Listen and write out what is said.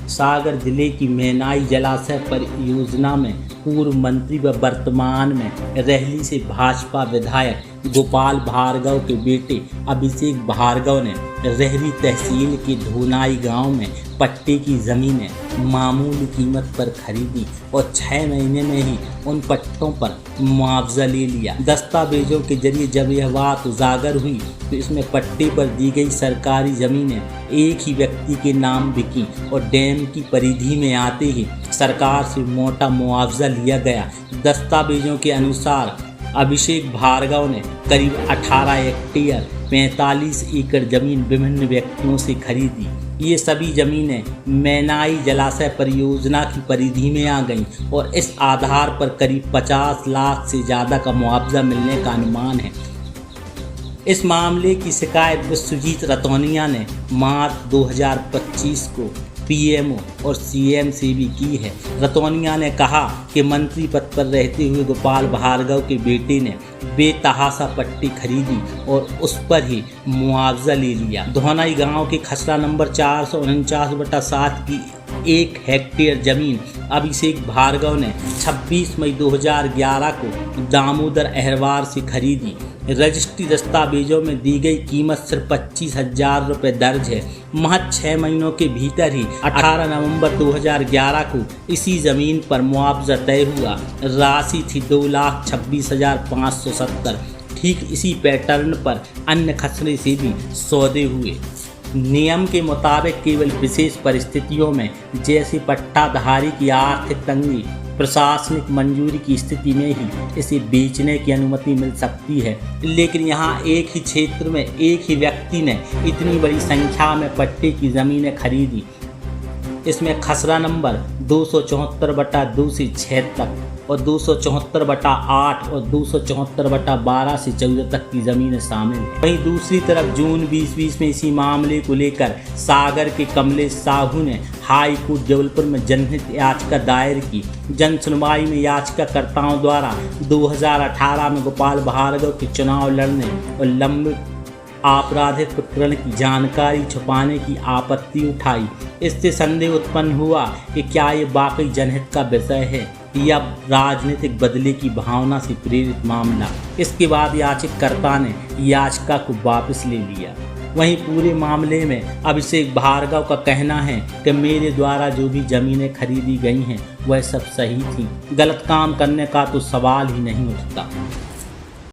सागर जिले की मैनाई जलाशय परियोजना में पूर्व मंत्री व वर्तमान में रेहली से भाजपा विधायक गोपाल भार्गव के बेटे अभिषेक भार्गव ने रेहली तहसील के धोनाई गांव में पट्टे की ज़मीनें मामूली कीमत पर खरीदी और 6 महीने में ही उन पट्टों पर मुआवजा ले लिया। दस्तावेजों के जरिए जब यह बात उजागर हुई तो इसमें पट्टे पर दी गई सरकारी ज़मीनें एक ही व्यक्ति के नाम बिकी और डैम की परिधि में आते ही सरकार से मोटा मुआवजा लिया गया। दस्तावेजों के अनुसार अभिषेक भार्गव ने करीब 18 हेक्टेयर 45 एकड़ जमीन विभिन्न व्यक्तियों से खरीदी। ये सभी ज़मीनें मैनाई जलाशय परियोजना की परिधि में आ गईं और इस आधार पर करीब 50 लाख से ज़्यादा का मुआवजा मिलने का अनुमान है। इस मामले की शिकायत विश्वजीत रतौनिया ने मार्च 2025 को पीएमओ और सीएम से भी की है। रतौनिया ने कहा कि मंत्री पद पर रहते हुए गोपाल भार्गव के बेटे ने बेतहाशा पट्टी खरीदी और उस पर ही मुआवजा ले लिया। धोनाई गांव के खसरा नंबर 449/7 की 1 हेक्टेयर जमीन अभिषेक भार्गव ने 26 मई 2011 को दामोदर अहरवार से खरीदी। रजिस्ट्री दस्तावेजों में दी गई कीमत सिर्फ 25,000 रुपये दर्ज है। महज 6 महीनों के भीतर ही 18 नवंबर 2011 को इसी ज़मीन पर मुआवजा तय हुआ। राशि थी 2,26,570। ठीक इसी पैटर्न पर अन्य खसरे से भी सौदे हुए। नियम के मुताबिक केवल विशेष परिस्थितियों में जैसे पट्टाधारी की आर्थिक तंगी, प्रशासनिक मंजूरी की स्थिति में ही इसे बेचने की अनुमति मिल सकती है। लेकिन यहाँ एक ही क्षेत्र में एक ही व्यक्ति ने इतनी बड़ी संख्या में पट्टे की ज़मीनें खरीदी। इसमें खसरा नंबर 274/2 से 6 तक और 274/8 और 274/12 से 14 तक की ज़मीनें शामिल हैं। वहीं दूसरी तरफ जून 2020 में इसी मामले को लेकर सागर के कमलेश साहू ने हाई कोर्ट जबलपुर में जनहित याचिका दायर की। जन सुनवाई में याचिकाकर्ताओं द्वारा 2018 में गोपाल भार्गव के चुनाव लड़ने और लंबित आपराधिक प्रकरण की जानकारी छुपाने की आपत्ति उठाई। इससे संदेह उत्पन्न हुआ कि क्या ये वाकई जनहित का विषय है या राजनीतिक बदले की भावना से प्रेरित मामला। इसके बाद याचिकाकर्ता ने याचिका को वापस ले लिया। वहीं पूरे मामले में अभिषेक भार्गव का कहना है कि मेरे द्वारा जो भी ज़मीनें खरीदी गई हैं वह सब सही थी, गलत काम करने का तो सवाल ही नहीं उठता।